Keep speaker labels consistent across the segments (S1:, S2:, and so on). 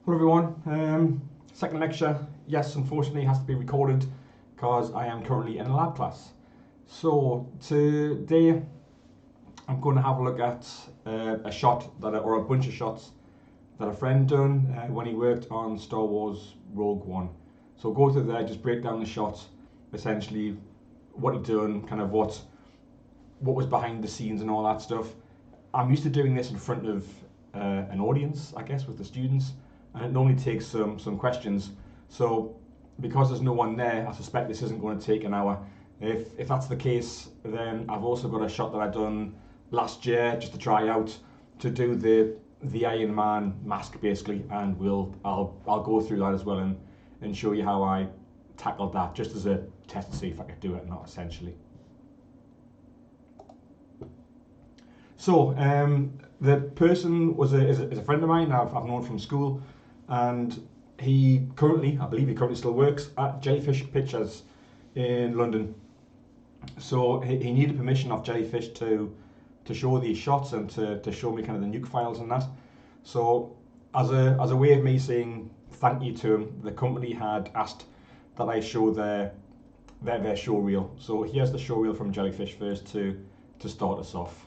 S1: Hello everyone. Second lecture, yes, unfortunately has to be recorded because I am currently in a lab class. So today I'm going to have a look at a shot or a bunch of shots that a friend done when he worked on Star Wars Rogue One. So go through there, just break down the shots, essentially what he done, kind of what was behind the scenes and all that stuff. I'm used to doing this in front of an audience, I guess, with the students, and it normally takes some questions. So because there's no one there, I suspect this isn't going to take an hour. If that's the case, then I've also got a shot that I done last year just to try out to do the Iron Man mask basically, and I'll go through that as well and show you how I tackled that just as a test to see if I could do it or not, essentially. So the person is a friend of mine I've known from school, and I believe he currently still works at Jellyfish Pictures in London. So he needed permission of Jellyfish to show these shots and to show me kind of the nuke files and that. So as a way of me saying thank you to him, the company had asked that I show their show reel. So here's the show reel from Jellyfish first to start us off.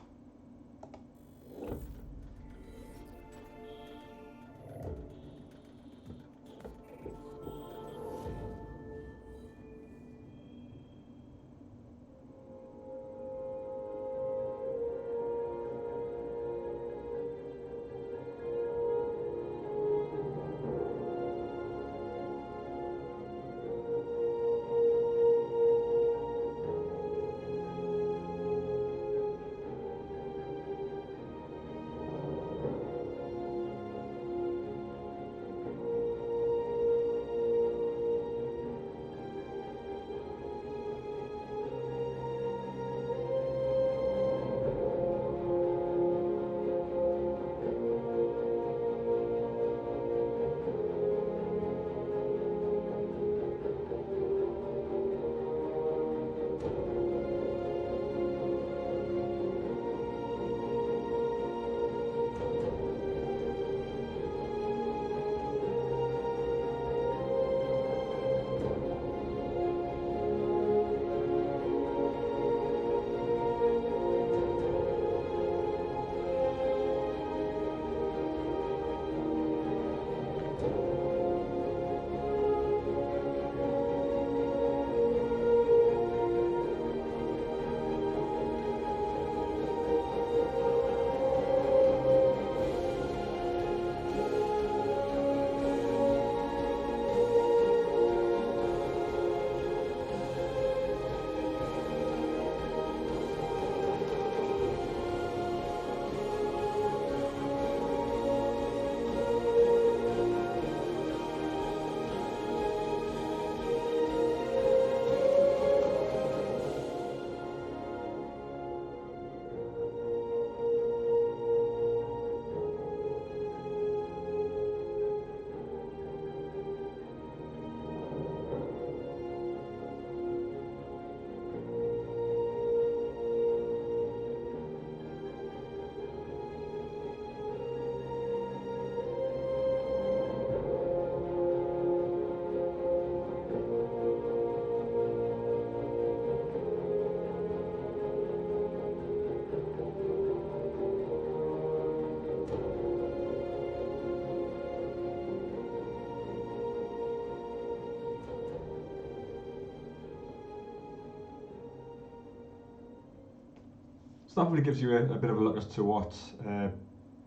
S1: So that really gives you a bit of a look as to what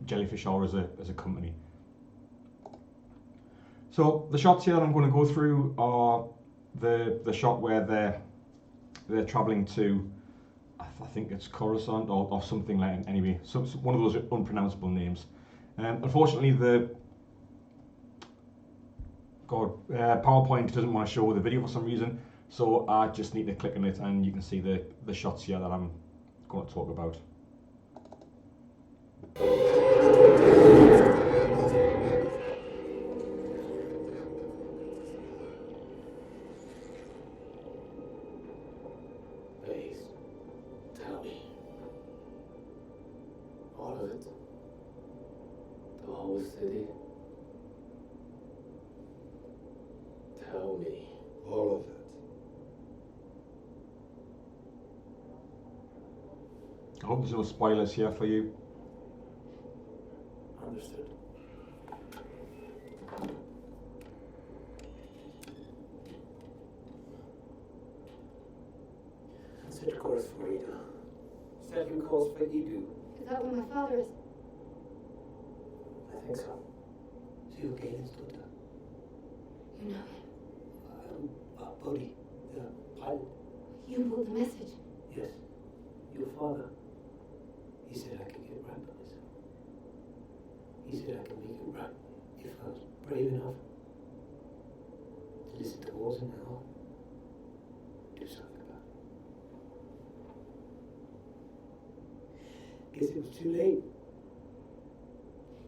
S1: Jellyfish are as a company. So the shots here that I'm going to go through are the shot where they're travelling to, I think it's Coruscant or something like that. Anyway, one of those unpronounceable names. Unfortunately, PowerPoint doesn't want to show the video for some reason, so I just need to click on it, and you can see the shots here that I'm going to talk about.
S2: Please, tell me. All of it? The whole city? Tell me.
S3: All of it.
S1: I hope there's no spoilers here for you.
S2: Understood. Set course for Ida. Second course for Edu.
S4: Is that where my father is?
S2: I think so. See who Galen stood there?
S4: You know him.
S2: Bodhi, the pilot.
S4: You brought the message.
S2: Yes. Your father. He said I could get right by this. He said I could make it right if I was brave enough to listen to wars in my heart. Do something about it. Guess it was too late.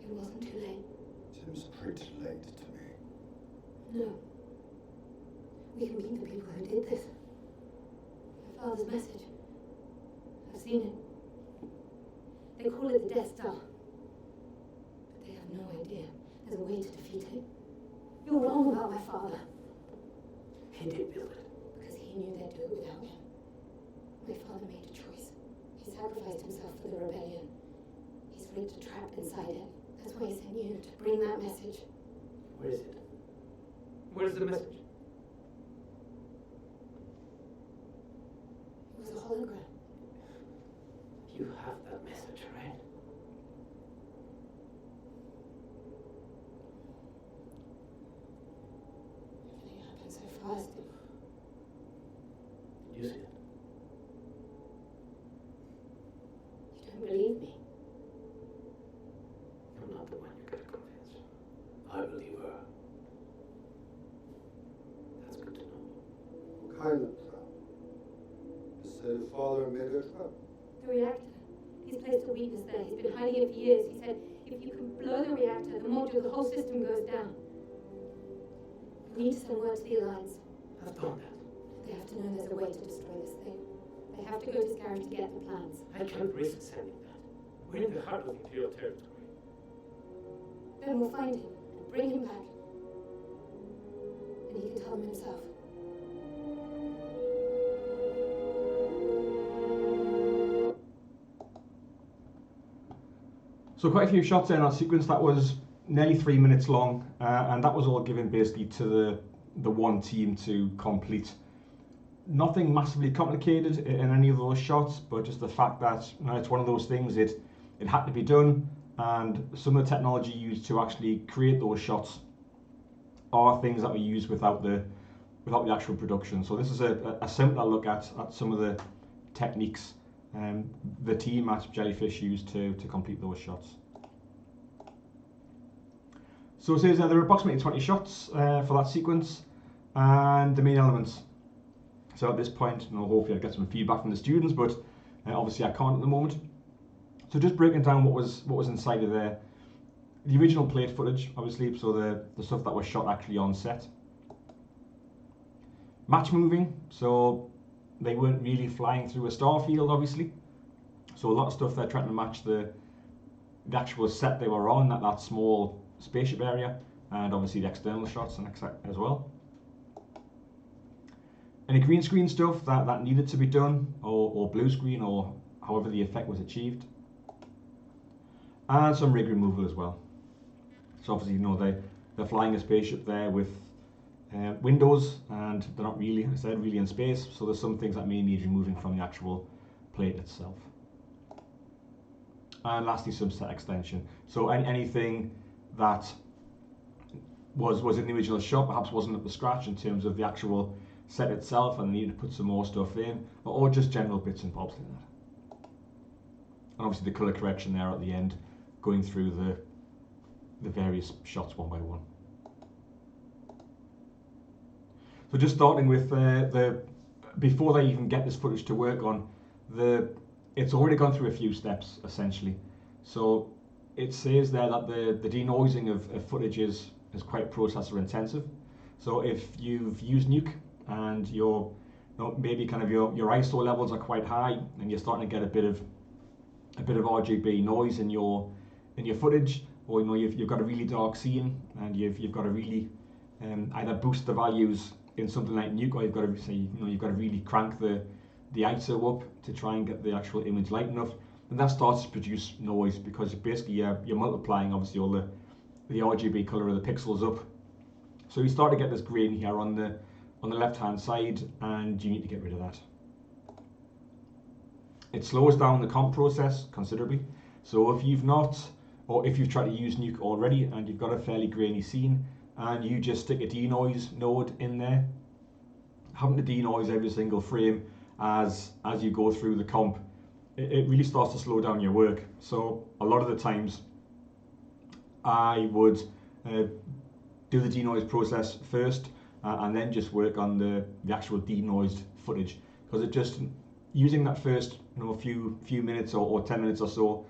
S4: It wasn't too late.
S3: Seems pretty late to me.
S4: No. We can beat the people who did this. My father's message. I've seen it. They call it the Death Star. But they have no idea there's a way to defeat it. You're wrong about my father.
S2: He did build it.
S4: Because he knew they'd do it without him. My father made a choice. He sacrificed himself for the rebellion. He's rigged a trap inside it. That's why he sent you to bring that message.
S2: Where is it? Where's the message?
S4: It was a hologram.
S2: You have that message, right?
S4: Everything happened so fast.
S2: You see it?
S4: You don't believe me.
S2: I'm not the one you gotta convince. I believe her. That's good to know.
S3: What kind of trap? You said your father made a trap.
S4: The reactor. He's placed a weakness there. He's been hiding it for years. He said, if you can blow the reactor, the module, the whole system goes down. We need to send word to the Alliance.
S2: I've done that.
S4: They have to know there's a way to destroy this thing. They have to go to Scarab to get the plans.
S2: I can't risk sending that. We're in the heart of Imperial territory.
S4: Then we'll find him and bring him back. And he can tell them himself.
S1: So quite a few shots in that sequence. That was nearly 3 minutes long, and that was all given basically to the one team to complete. Nothing massively complicated in any of those shots, but just the fact that it's one of those things. It had to be done, and some of the technology used to actually create those shots are things that were used without the actual production. So this is a simpler look at some of the techniques the team at Jellyfish used to complete those shots. So it says there are approximately 20 shots for that sequence, and the main elements. So at this point, hopefully I'll get some feedback from the students, but obviously I can't at the moment. So just breaking down what was inside of there. The original plate footage, obviously, so the stuff that was shot actually on set. Match moving, so they weren't really flying through a star field, obviously. So a lot of stuff they're trying to match the actual set they were on, that small spaceship area, and obviously the external shots and as well. Any green screen stuff that needed to be done, or blue screen, or however the effect was achieved. And some rig removal as well. So obviously, they're flying a spaceship there with windows, and they're not really, I said, really in space. So there's some things that may need removing from the actual plate itself. And lastly, some set extension. So anything that was in the original shot perhaps wasn't up to scratch in terms of the actual set itself, and needed to put some more stuff in, or just general bits and bobs like that. And obviously the colour correction there at the end, going through the various shots one by one. So just starting with before they even get this footage to work on, it's already gone through a few steps essentially. So it says there that the denoising of footage is quite processor intensive. So if you've used Nuke and maybe kind of your ISO levels are quite high, and you're starting to get a bit of RGB noise in your footage, or you've got a really dark scene and you've got a really either boost the values in something like Nuke, or you've got to say, you've got to really crank the ISO up to try and get the actual image light enough, and that starts to produce noise, because basically you're multiplying obviously all the RGB color of the pixels up. So you start to get this grain here on the left hand side, and you need to get rid of that. It slows down the comp process considerably. So if you've tried to use Nuke already and you've got a fairly grainy scene, and you just stick a denoise node in there, having to denoise every single frame as you go through the comp, it really starts to slow down your work. So a lot of the times I would do the denoise process first, and then just work on the actual denoised footage, because it just, using that first few minutes or 10 minutes or so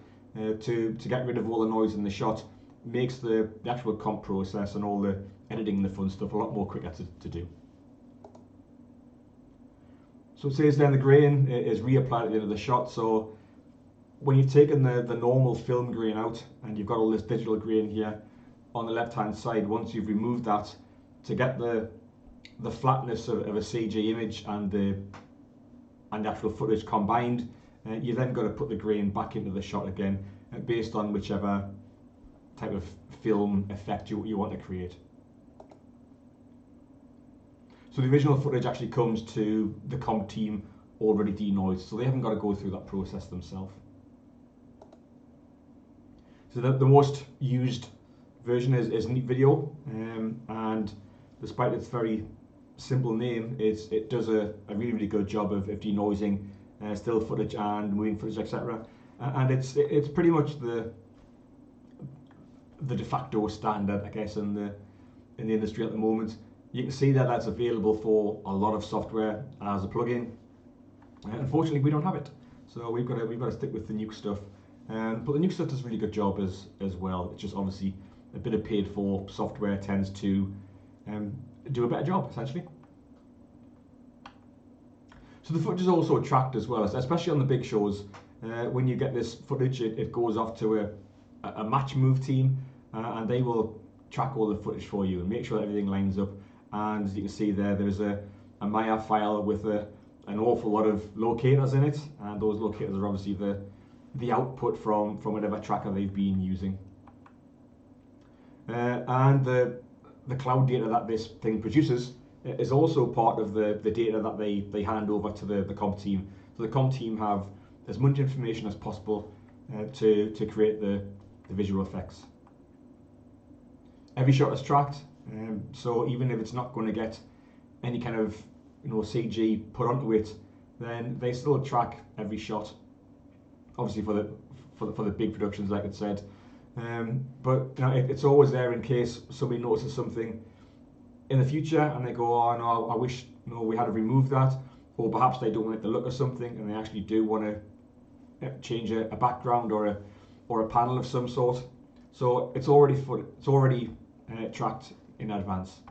S1: to get rid of all the noise in the shot makes the actual comp process and all the editing and the fun stuff a lot more quicker to do. So it says then the grain is reapplied at the end of the shot. So when you've taken the normal film grain out and you've got all this digital grain here on the left hand side, once you've removed that, to get the flatness of a CG image and the actual footage combined, you then got to put the grain back into the shot again, based on whichever type of film effect you want to create. So the original footage actually comes to the comp team already denoised, so they haven't got to go through that process themselves. So the most used version is Neat Video, and despite its very simple name, it does a really good job of denoising still footage and moving footage, etc. And it's pretty much the de facto standard, I guess, in the industry at the moment. You can see that that's available for a lot of software as a plugin. Unfortunately, we don't have it, so we've got to stick with the Nuke stuff. But the Nuke stuff does a really good job as well. It's just obviously a bit of paid for software tends to do a better job, essentially. So the footage is also tracked as well, especially on the big shows. When you get this footage, it goes off to a match move team, and they will track all the footage for you and make sure that everything lines up. And as you can see there's a Maya file with an awful lot of locators in it, and those locators are obviously the output from whatever tracker they've been using. And the cloud data that this thing produces is also part of the data that they hand over to the comp team. So the comp team have as much information as possible to create the visual effects. Every shot is tracked, so even if it's not going to get any kind of CG put onto it, then they still track every shot. Obviously for the big productions, like it said, but it's always there in case somebody notices something in the future and they go, oh no, I wish we had to remove that, or perhaps they don't like the look of something and they actually do want to change a background or a panel of some sort. So it's already tracked in advance.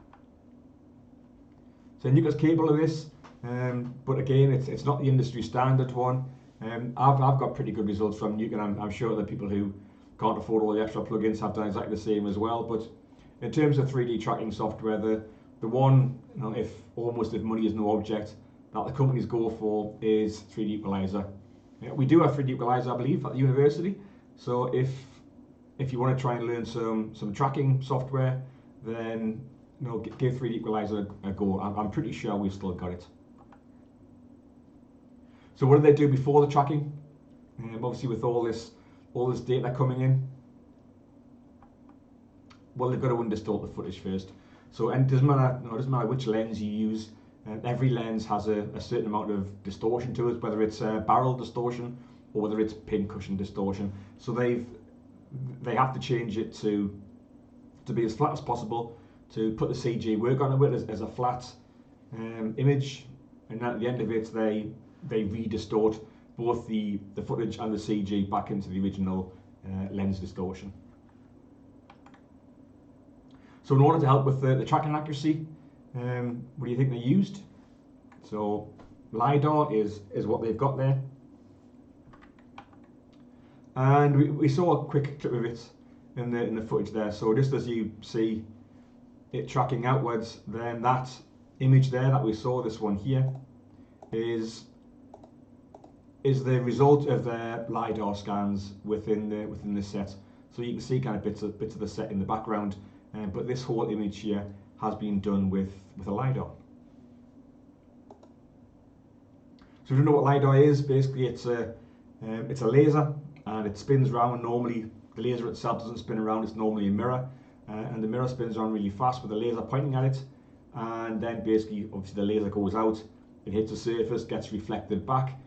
S1: So Nuke is capable of this, but again, it's not the industry standard one. I've got pretty good results from Nuke, and I'm sure that people who can't afford all the extra plugins have done exactly the same as well. But in terms of 3D tracking software, the one, if money is no object, that the companies go for is 3D Equalizer. We do have 3D Equalizer, I believe, at the university. So if you want to try and learn some tracking software, then give 3D Equalizer a go. I'm pretty sure we've still got it. So what do they do before the tracking? Obviously, with all this data coming in, well, they've got to undistort the footage first. So, and it doesn't matter which lens you use. Every lens has a certain amount of distortion to it, whether it's barrel distortion or whether it's pincushion distortion. So they have to change it to be as flat as possible, to put the CG work onto it as a flat image, and at the end of it they re-distort both the footage and the CG back into the original lens distortion. So in order to help with the tracking accuracy, what do you think they used? So LiDAR is what they've got there. And we saw a quick clip of it in the footage there. So just as you see it tracking outwards, then that image there that we saw, this one here, is the result of their LiDAR scans within the set. So you can see kind of bits of the set in the background, but this whole image here has been done with a LiDAR. So if you don't know what LiDAR is, basically it's a laser, and it spins around. Normally the laser itself doesn't spin around, it's normally a mirror, and the mirror spins around really fast with the laser pointing at it, and then basically obviously the laser goes out, it hits the surface, gets reflected back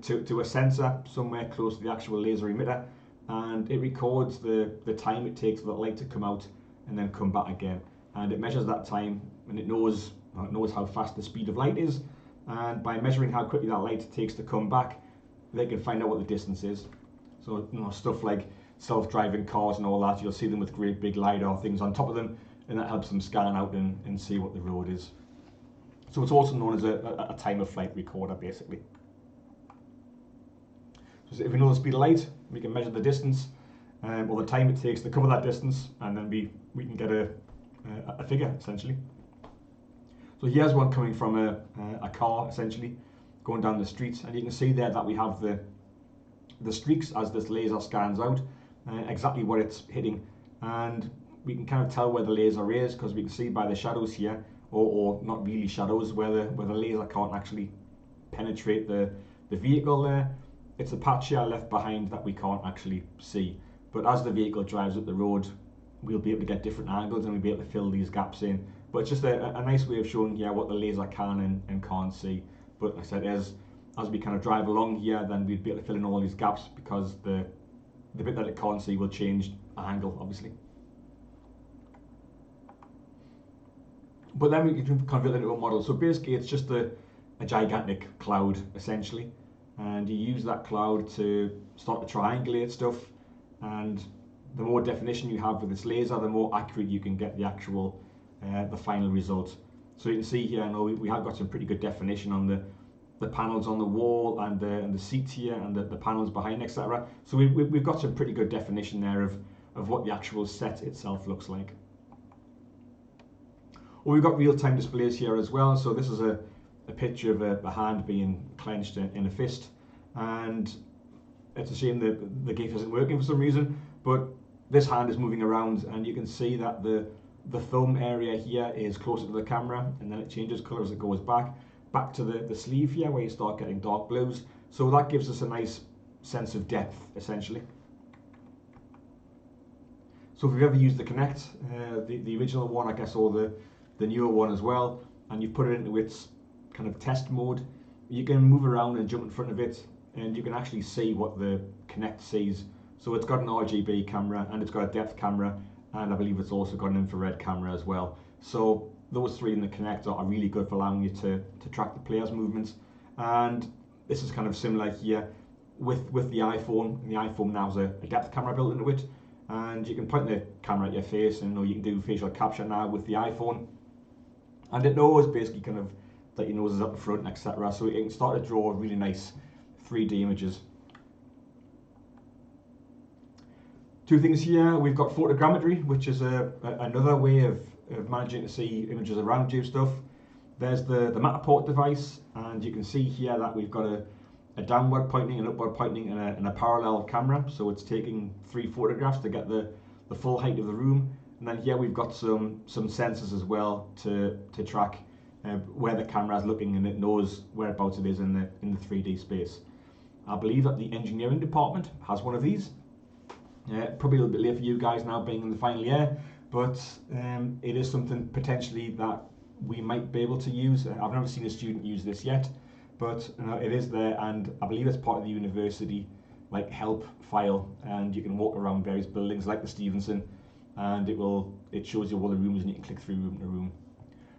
S1: to a sensor somewhere close to the actual laser emitter, and it records the time it takes for the light to come out and then come back again, and it measures that time, and it knows how fast the speed of light is, and by measuring how quickly that light takes to come back, they can find out what the distance is. So stuff like self-driving cars and all that, you'll see them with great big LiDAR things on top of them, and that helps them scan out and see what the road is. So it's also known as a time of flight recorder, basically. So if we know the speed of light, we can measure the distance or the time it takes to cover that distance, and then we can get a figure, essentially. So here's one coming from a car, essentially, going down the street, and you can see there that we have the streaks as this laser scans out, exactly what it's hitting, and we can kind of tell where the laser is because we can see by the shadows here, or not really shadows, where the laser can't actually penetrate the vehicle there. It's a patch here left behind that we can't actually see, but as the vehicle drives up the road, we'll be able to get different angles and we'll be able to fill these gaps in. But it's just a nice way of showing here what the laser can and can't see. But like I said, as we kind of drive along here, then we'd be able to fill in all these gaps because the bit that it can't see will change angle, obviously. But then we can convert it into a model. So basically it's just a gigantic cloud, essentially. And you use that cloud to start to triangulate stuff. And the more definition you have with this laser, the more accurate you can get the actual, the final result. So you can see here, I know we have got some pretty good definition on the panels on the wall and the seats here and the panels behind, etc. So we've got some pretty good definition there of what the actual set itself looks like. Well, we've got real-time displays here as well. So this is a picture of a hand being clenched in a fist, and it's a shame that the GIF isn't working for some reason, but this hand is moving around, and you can see that the thumb area here is closer to the camera, and then it changes colour as it goes back to the sleeve here where you start getting dark blues. So that gives us a nice sense of depth, essentially. So if you've ever used the Kinect, the original one, I guess, or the newer one as well, and you've put it into its kind of test mode, you can move around and jump in front of it, and you can actually see what the Kinect sees. So it's got an RGB camera, and it's got a depth camera, and I believe it's also got an infrared camera as well. So those three in the Kinect are really good for allowing you to track the player's movements. And this is kind of similar here with the iPhone. And the iPhone now has a depth camera built into it, and you can point the camera at your face, and you can do facial capture now with the iPhone. And it knows basically kind of that your nose is up the front, etc. So it can start to draw really nice 3D images. Two things here. We've got photogrammetry, which is another way of managing to see images around you stuff. There's the Matterport device, and you can see here that we've got a downward pointing, an upward pointing, and a parallel camera. So it's taking 3 photographs to get the full height of the room. And then here we've got some sensors as well to track where the camera is looking, and it knows whereabouts it is in the 3D space. I believe that the engineering department has one of these. Probably a little bit late for you guys now being in the final year, but it is something potentially that we might be able to use. I've never seen a student use this yet, but it is there, and I believe it's part of the university help file, and you can walk around various buildings like the Stevenson, and it shows you all the rooms, and you can click through room to room.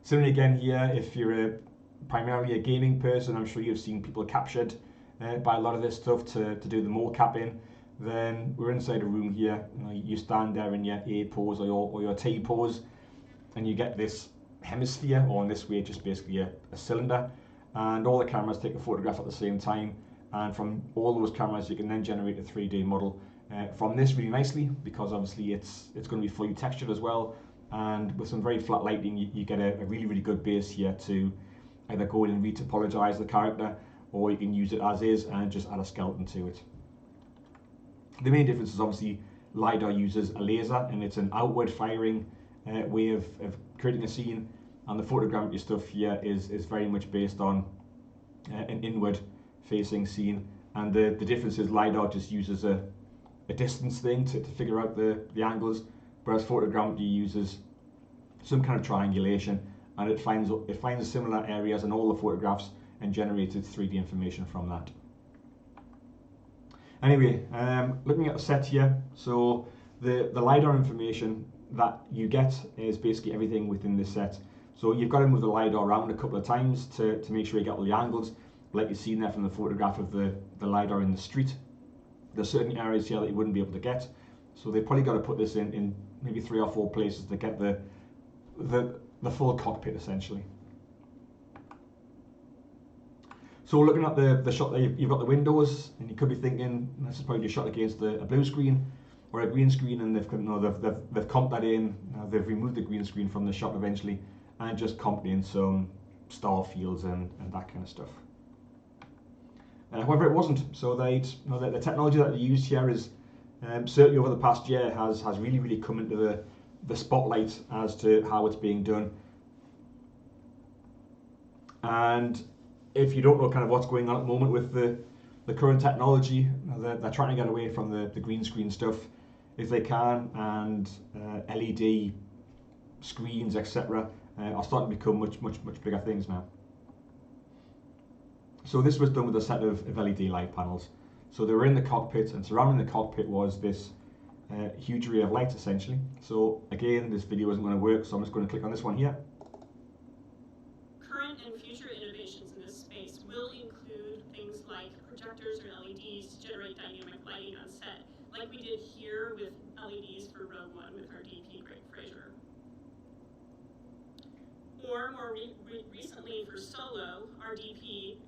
S1: Similarly again here, if you're primarily a gaming person, I'm sure you've seen people captured by a lot of this stuff to do the mocapping. Then we're inside a room here. You stand there in your A pose or your T pose, and you get this hemisphere, or in this way just basically a cylinder, and all the cameras take a photograph at the same time, and from all those cameras you can then generate a 3D model from this really nicely, because obviously it's going to be fully textured as well, and with some very flat lighting, you get a really, really good base here to either go in and retopologize the character, or you can use it as is and just add a skeleton to it. The main difference is obviously LiDAR uses a laser, and it's an outward firing way of creating a scene, and the photogrammetry stuff here is very much based on an inward facing scene. And the difference is LiDAR just uses a distance thing to figure out the angles, whereas photogrammetry uses some kind of triangulation, and it finds similar areas in all the photographs and generates its 3D information from that. Anyway, looking at the set here, so the LiDAR information that you get is basically everything within this set. So you've got to move the LiDAR around a couple of times to make sure you get all the angles, like you've seen there from the photograph of the LiDAR in the street. There's certain areas here that you wouldn't be able to get, so they've probably got to put this in maybe 3 or 4 places to get the full cockpit essentially. So looking at the shot there, you've got the windows, and you could be thinking this is probably shot against a blue screen or a green screen, and they've comped that in. They've removed the green screen from the shot eventually and just comped in some star fields and that kind of stuff. However, it wasn't. So the technology that they used here is certainly over the past year has really, really come into the spotlight as to how it's being done. And if you don't know kind of what's going on at the moment with the current technology, they're trying to get away from the green screen stuff if they can, and LED screens, etc. Are starting to become much bigger things now. So this was done with a set of LED light panels. So they were in the cockpit, and surrounding the cockpit was this huge array of lights essentially. So again, this video isn't going to work, so I'm just going to click on this one here.
S5: Current and future innovations in this space will include things like projectors or LEDs to generate dynamic lighting on set, like we did here with LEDs for Rogue One with our DP Greg Fraser. Or more recently for Solo, our DP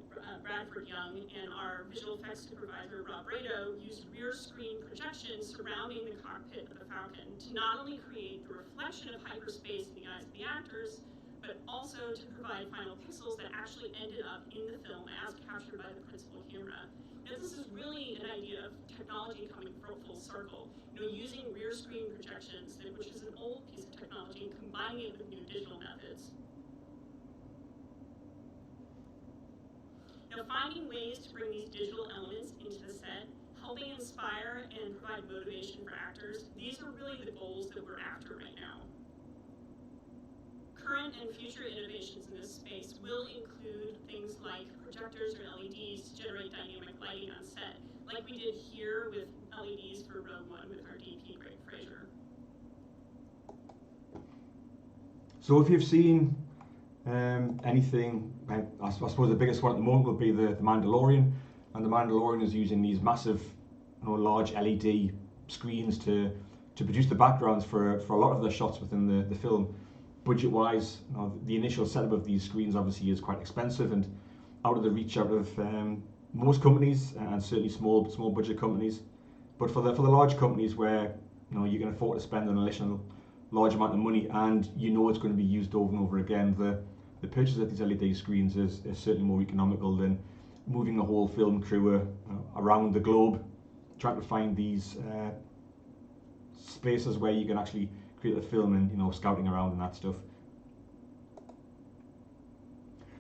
S5: Bradford Young and our visual effects supervisor Rob Rado used rear screen projections surrounding the cockpit of the Falcon to not only create the reflection of hyperspace in the eyes of the actors, but also to provide final pixels that actually ended up in the film as captured by the principal camera. Now, this is really an idea of technology coming full circle. Using rear screen projections, which is an old piece of technology, and combining it with new digital methods. Now, finding ways to bring these digital elements into the set, helping inspire and provide motivation for actors, these are really the goals that we're after right now. Current and future innovations in this space will include things like projectors or LEDs to generate dynamic lighting on set, like we did here with LEDs for Rogue One with our DP Greg Fraser.
S1: So if you've seen anything, I suppose the biggest one at the moment would be the Mandalorian, and the Mandalorian is using these massive, large LED screens to produce the backgrounds for a lot of the shots within the film. Budget-wise, the initial setup of these screens obviously is quite expensive and out of the reach of most companies, and certainly small budget companies. But for the large companies where you can afford to spend an additional large amount of money and it's going to be used over and over again, the purchase of these LED screens is certainly more economical than moving the whole film crew around the globe, trying to find these spaces where you can actually create the film and scouting around and that stuff.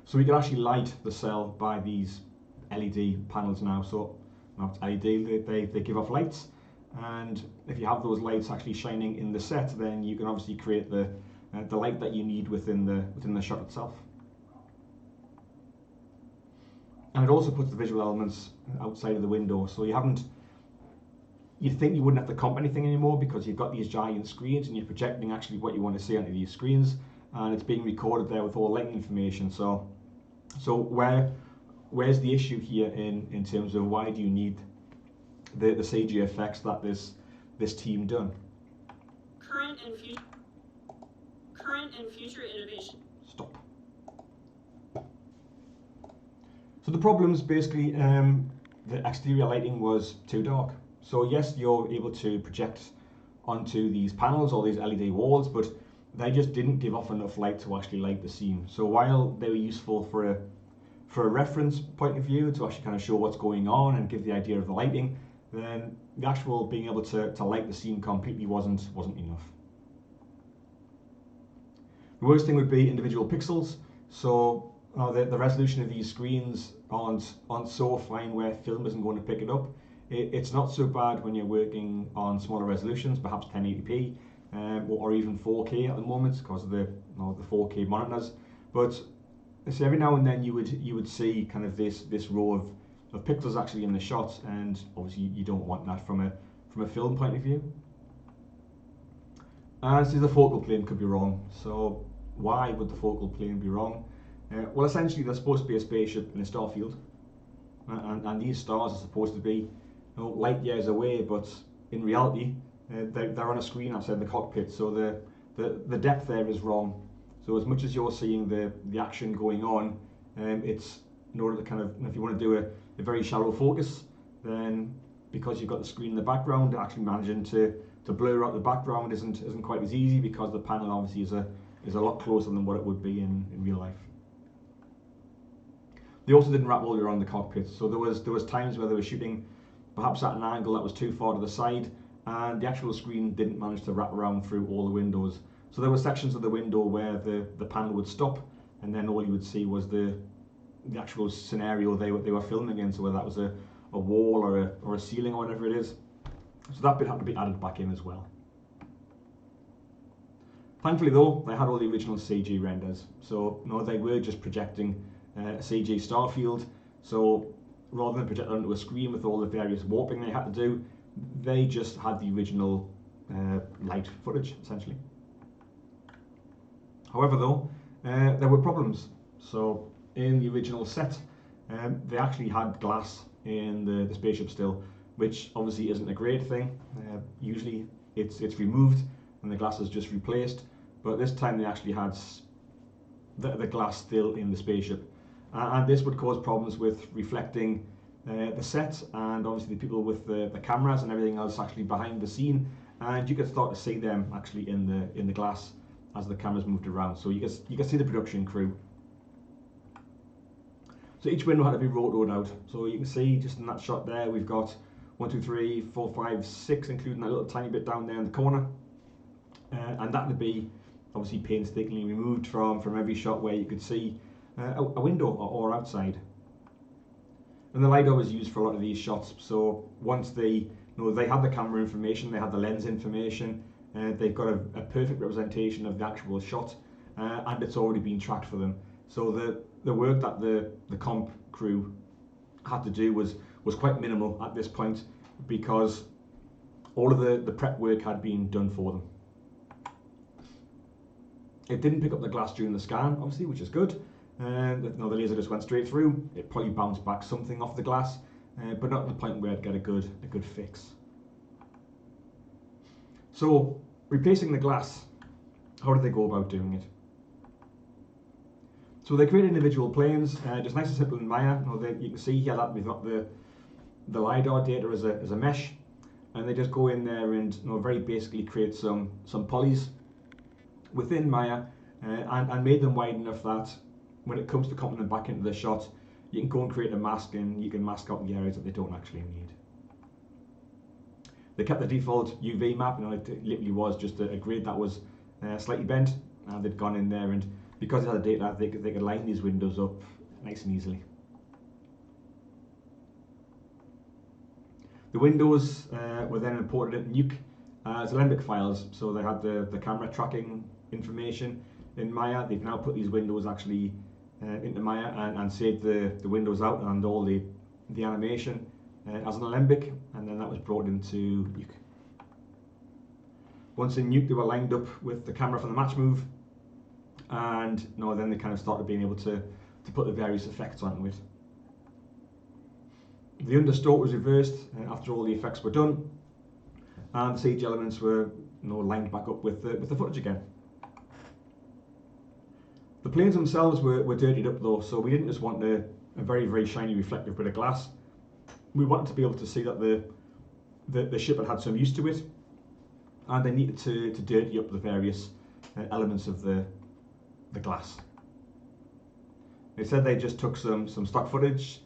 S1: So we can actually light the cell by these LED panels now. So it's LED, they give off lights, and if you have those lights actually shining in the set, then you can obviously create the light that you need within the shot itself. And it also puts the visual elements outside of the window, so you'd think you wouldn't have to comp anything anymore because you've got these giant screens and you're projecting actually what you want to see onto these screens, and it's being recorded there with all lighting information. So where's the issue here in terms of why do you need the CG effects that this team done?
S5: Current and future innovation.
S1: Stop. So the problems basically, the exterior lighting was too dark. So yes, you're able to project onto these panels or these LED walls, but they just didn't give off enough light to actually light the scene. So while they were useful for a reference point of view to actually kind of show what's going on and give the idea of the lighting, then the actual being able to light the scene completely wasn't enough. The worst thing would be individual pixels. So the resolution of these screens aren't so fine where film isn't going to pick it up. It's not so bad when you're working on smaller resolutions, perhaps 1080p or even 4K at the moment because of the 4K monitors. But so every now and then you would see kind of this row of pixels actually in the shot, and obviously you don't want that from a film point of view. And so the focal plane could be wrong. So why would the focal plane be wrong? Well, essentially there's supposed to be a spaceship in a star field, and these stars are supposed to be light years away, but in reality they're on a screen outside the cockpit, so the depth there is wrong. So as much as you're seeing the action going on, it's in order to kind of, if you want to do a very shallow focus, then because you've got the screen in the background, actually managing to blur out the background isn't quite as easy, because the panel obviously is a lot closer than what it would be in real life. They also didn't wrap all the way around the cockpit, so there was times where they were shooting perhaps at an angle that was too far to the side, and the actual screen didn't manage to wrap around through all the windows. So there were sections of the window where the panel would stop, and then all you would see was the actual scenario they were filming in, so whether that was a wall or a ceiling or whatever it is. So that bit had to be added back in as well. Thankfully though, they had all the original CG renders, so they were just projecting a CG star field. So rather than project it onto a screen with all the various warping they had to do, they just had the original light footage essentially. However though, there were problems. So in the original set, they actually had glass in the spaceship still, which obviously isn't a great thing. Usually it's removed and the glass is just replaced, but this time they actually had the glass still in the spaceship, and this would cause problems with reflecting the set, and obviously the people with the cameras and everything else actually behind the scene, and you could start to see them actually in the glass as the cameras moved around. So you can see the production crew. So each window had to be rotoed out. So you can see just in that shot there, we've got 1, 2, 3, 4, 5, 6, including that little tiny bit down there in the corner, and that would be obviously painstakingly removed from every shot where you could see a window or outside. And the LiDAR was used for a lot of these shots. So once they had the camera information, they had the lens information, they've got a perfect representation of the actual shot, and it's already been tracked for them. So the work that the comp crew had to do was quite minimal at this point, because all of the prep work had been done for them. It didn't pick up the glass during the scan, obviously, which is good. The laser just went straight through. It probably bounced back something off the glass, but not to the point where it'd get a good fix. So replacing the glass, how did they go about doing it? So they created individual planes, just nice and simple in Maya. You can see here that we've got the LiDAR data as a mesh, and they just go in there and very basically create some polys within Maya, and made them wide enough that when it comes to coming them back into the shot, you can go and create a mask, and you can mask out the areas that they don't actually need. They kept the default UV map, it literally was just a grid that was slightly bent, and they'd gone in there, and because they had the data, they could line these windows up nice and easily. The windows were then imported into Nuke as Alembic files, so they had the camera tracking information in Maya. They've now put these windows actually into Maya and saved the windows out and all the animation as an Alembic, and then that was brought into Nuke. Once in Nuke, they were lined up with the camera for the match move, and then they kind of started being able to put the various effects onto it. The understroke was reversed after all the effects were done, and the CG elements were lined back up with the footage again. The planes themselves were dirtied up though, so we didn't just want a very, very shiny reflective bit of glass. We wanted to be able to see that the ship had some use to it, and they needed to dirty up the various elements of the glass. They said they just took some stock footage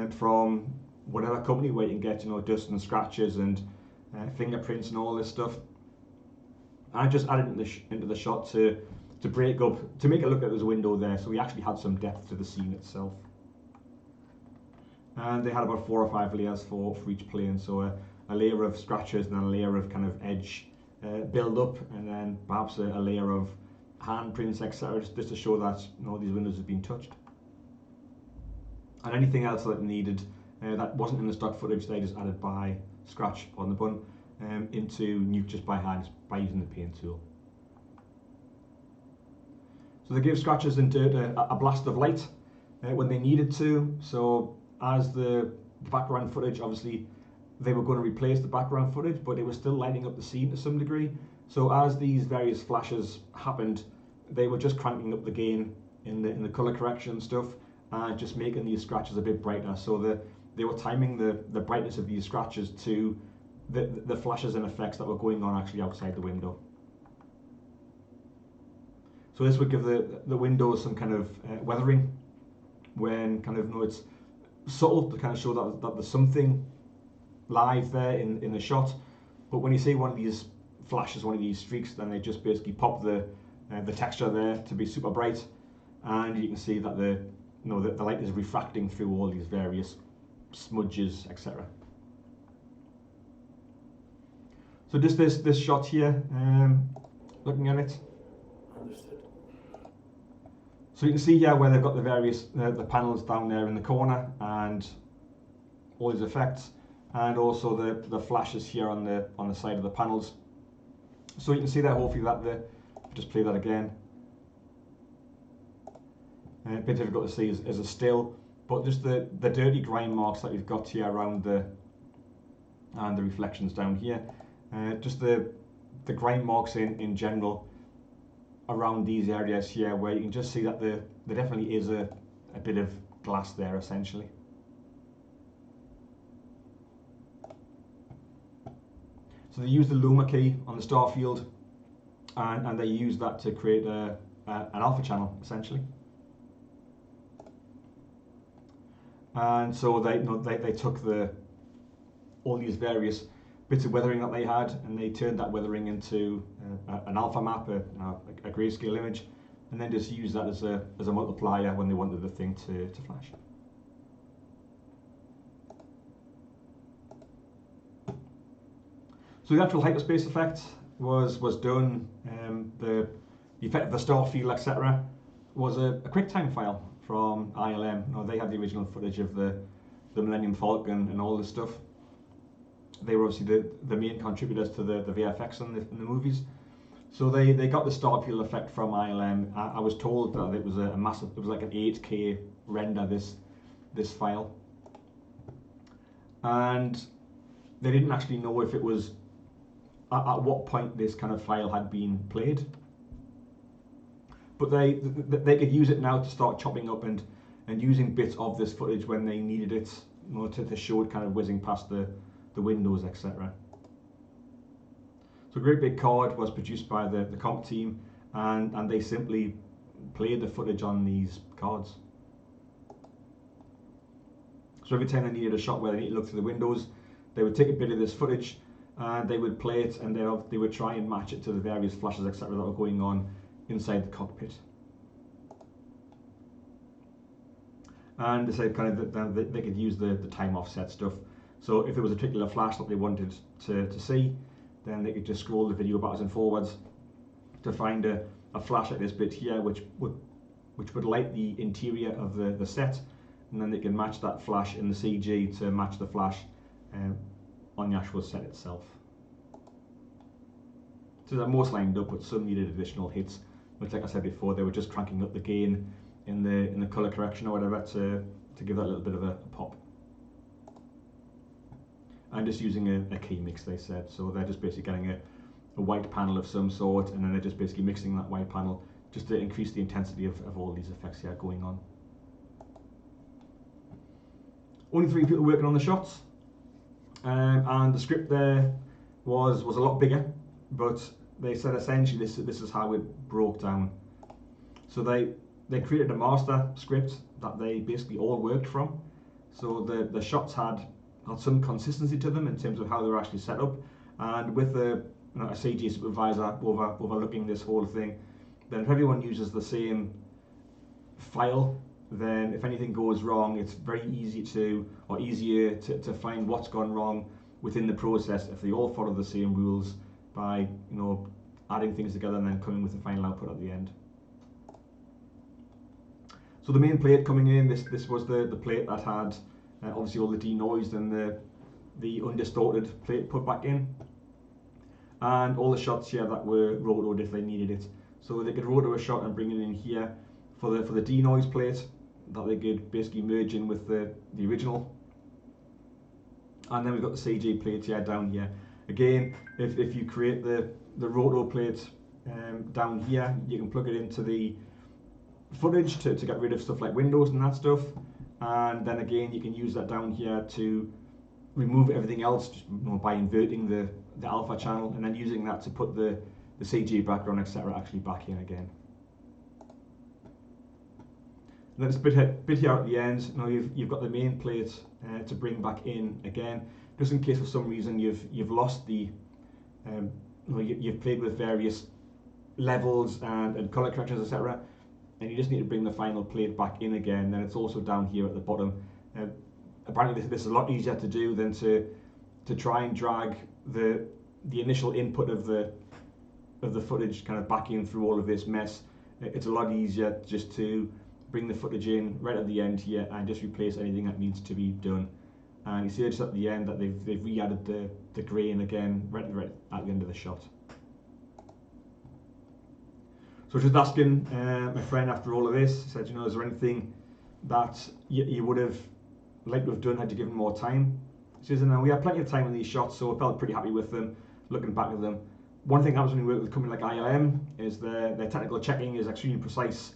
S1: from whatever company where you can get, you know, dust and scratches and fingerprints and all this stuff. I just added into the shot to break up, to make it look like there's a window there, so we actually had some depth to the scene itself. And they had about 4 or 5 layers for each plane, so a layer of scratches and then a layer of kind of edge build up, and then perhaps a layer of handprints, etc., just to show that, you know, these windows have been touched. And anything else that needed that wasn't in the stock footage, they just added by scratch on the bun into Nuke just by hand, by using the paint tool. So they gave scratches and dirt a blast of light when they needed to. So as the background footage, obviously they were going to replace the background footage, but it was still lighting up the scene to some degree. So as these various flashes happened, they were just cranking up the gain in the color correction and stuff, and just making these scratches a bit brighter. So they were timing the brightness of these scratches to the flashes and effects that were going on actually outside the window. So this would give the windows some kind of weathering, when kind of, you know, it's subtle to kind of show that there's something live there in the shot. But when you see one of these flashes, one of these streaks, then they just basically pop the texture there to be super bright, and you can see that the light is refracting through all these various smudges, etc. So just this shot here, looking at it.
S2: Understood.
S1: So you can see here where they've got the various the panels down there in the corner and all these effects, and also the flashes here on the side of the panels. So you can see there, hopefully, that just play that again. A bit difficult to see as a still, but just the dirty grime marks that we've got here around the reflections down here. Just the grime marks in general around these areas here, where you can just see that there definitely is a bit of glass there, essentially. So they use the Luma key on the star field, and they use that to create an alpha channel, essentially. And so they took all these various bits of weathering that they had, and they turned that weathering into an alpha map, a grayscale image, and then just used that as a multiplier when they wanted the thing to flash. So the actual hyperspace effect was done. The effect of the star field, etc., was a QuickTime file from ILM. You know, they had the original footage of the Millennium Falcon and all this stuff. They were obviously the main contributors to the VFX in the movies. So they got the star field effect from ILM. I was told that it was a massive, it was like an 8K render, this file. And they didn't actually know if it was at what point this kind of file had been played. But they could use it now to start chopping up and using bits of this footage when they needed it, you know, to show it kind of whizzing past the windows, etc. So a great big card was produced by the comp team, and they simply played the footage on these cards. So every time they needed a shot where they needed to look through the windows, they would take a bit of this footage and they would play it, and they would try and match it to the various flashes, etc., that were going on inside the cockpit. And they said kind of that they could use the time offset stuff. So if there was a particular flash that they wanted to see, then they could just scroll the video backwards and forwards to find a flash at this bit here, which would light the interior of the set, and then they can match that flash in the CG to match the flash on the actual set itself. So they're most lined up, but some needed additional hits, which, like I said before, they were just cranking up the gain in the color correction or whatever to give that a little bit of a pop. And just using a key mix, they said. So they're just basically getting a white panel of some sort, and then they're just basically mixing that white panel just to increase the intensity of all these effects here going on. Only 3 people working on the shots, and the script there was a lot bigger, but they said essentially this is how it broke down. So they created a master script that they basically all worked from. So the shots had some consistency to them in terms of how they were actually set up, and with a CG supervisor overlooking this whole thing, then if everyone uses the same file, then if anything goes wrong, it's very easier to find what's gone wrong within the process if they all follow the same rules by adding things together and then coming with the final output at the end. So the main plate coming in, this was the plate that had obviously all the denoised and the undistorted plate put back in, and all the shots here that were rotoed if they needed it. So they could roto a shot and bring it in here for the denoise plate that they could basically merge in with the original. And then we've got the CG plate here down here. Again, if you create the roto plate down here, you can plug it into the footage to get rid of stuff like windows and that stuff, and then again you can use that down here to remove everything else just by inverting the alpha channel, and then using that to put the CG background etc. actually back in again. And then it's a bit here at the end. Now you've got the main plate to bring back in again, just in case for some reason you've lost the you've played with various levels and color corrections etc. and you just need to bring the final plate back in again. Then it's also down here at the bottom. Apparently this is a lot easier to do than to try and drag the initial input of the footage kind of back in through all of this mess. It's a lot easier just to bring the footage in right at the end here and just replace anything that needs to be done. And you see just at the end that they've re-added the grain again right at the end of the shot. So just asking my friend after all of this, he said, is there anything that you would have liked to have done had you given more time? He says, no, we had plenty of time on these shots, so I felt pretty happy with them, looking back at them. One thing that happens when you work with a company like ILM is their technical checking is extremely precise.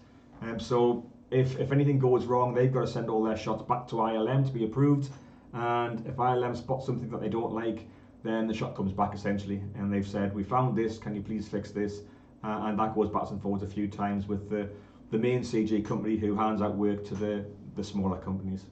S1: So if anything goes wrong, they've got to send all their shots back to ILM to be approved. And if ILM spots something that they don't like, then the shot comes back essentially. And they've said, we found this, can you please fix this? And that goes backwards and forwards a few times with the main CG company who hands out work to the smaller companies.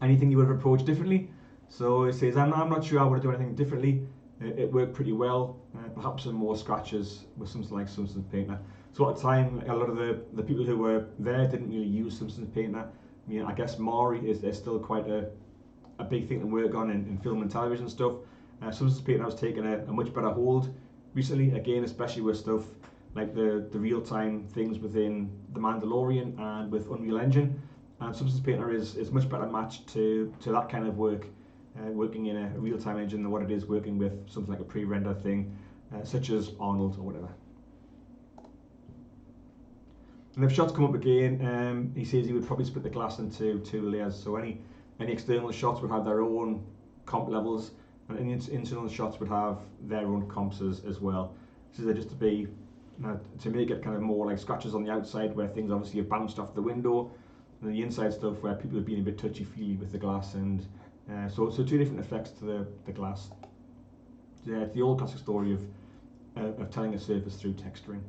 S1: Anything you would have approached differently? So it says, I'm not sure I would have done anything differently. It worked pretty well. Perhaps some more scratches with something like Simpsons Painter. So at the time, a lot of the people who were there didn't really use Simpsons Painter. I mean, I guess Mari is still quite a big thing to work on in film and television stuff. Simpsons Painter has taken a much better hold recently, again, especially with stuff like the real-time things within The Mandalorian and with Unreal Engine. And Simpsons Painter is much better matched to that kind of work, working in a real-time engine than what it is working with something like a pre-render thing, such as Arnold or whatever. And if shots come up again, he says he would probably split the glass into 2 layers. So any external shots would have their own comp levels, and any internal shots would have their own comps as well. This is just to make it kind of more like scratches on the outside where things obviously have bounced off the window, and the inside stuff where people have been a bit touchy-feely with the glass, and so 2 different effects to the glass. Yeah, it's the old classic story of telling a surface through texturing.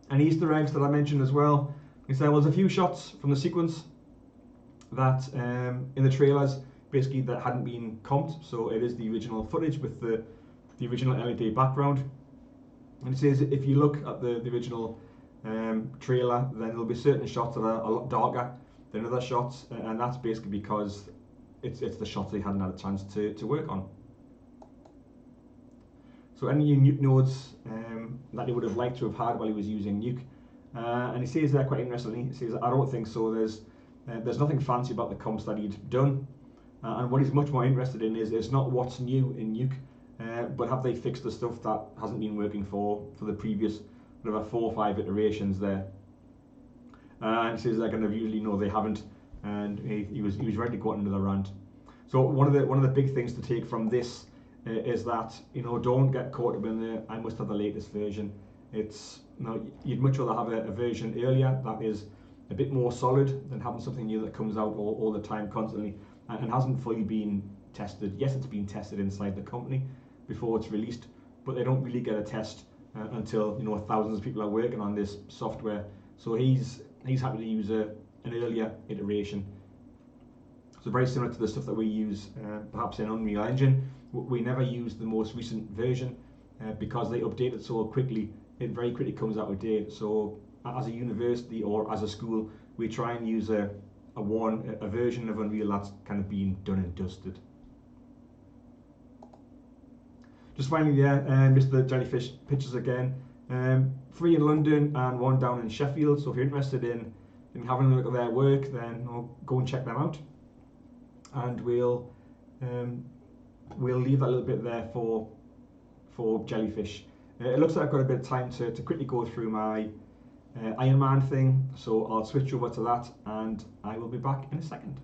S1: And Easter eggs that I mentioned as well. There was a few shots from the sequence that in the trailers basically that hadn't been comped, so it is the original footage with the original LED background. And it says if you look at the original trailer, then there'll be certain shots that are a lot darker than other shots, and that's basically because it's the shots they hadn't had a chance to work on. So any Nuke nodes that he would have liked to have had while he was using Nuke, and he says there quite interestingly, he says, I don't think so, there's nothing fancy about the comps that he'd done, and what he's much more interested in is not what's new in Nuke, but have they fixed the stuff that hasn't been working for the previous whatever 4 or 5 iterations there. And he says they're going to usually no, they haven't, and he was ready to go out into the rant. So one of the big things to take from this is that don't get caught up in the I must have the latest version. It's you'd much rather have a version earlier that is a bit more solid than having something new that comes out all the time constantly and hasn't fully been tested. Yes, it's been tested inside the company before it's released, but they don't really get a test until thousands of people are working on this software. So he's happy to use an earlier iteration. So very similar to the stuff that we use perhaps in Unreal Engine. We never use the most recent version because they update it so quickly. It very quickly comes out of date. So as a university or as a school, we try and use a version of Unreal that's kind of been done and dusted. Just finally, just the jellyfish pictures again. 3 in London and 1 down in Sheffield. So if you're interested in having a look at their work, then go and check them out. And we'll leave that little bit there for jellyfish. It looks like I've got a bit of time to quickly go through my Iron Man thing, so I'll switch over to that and I will be back in a second.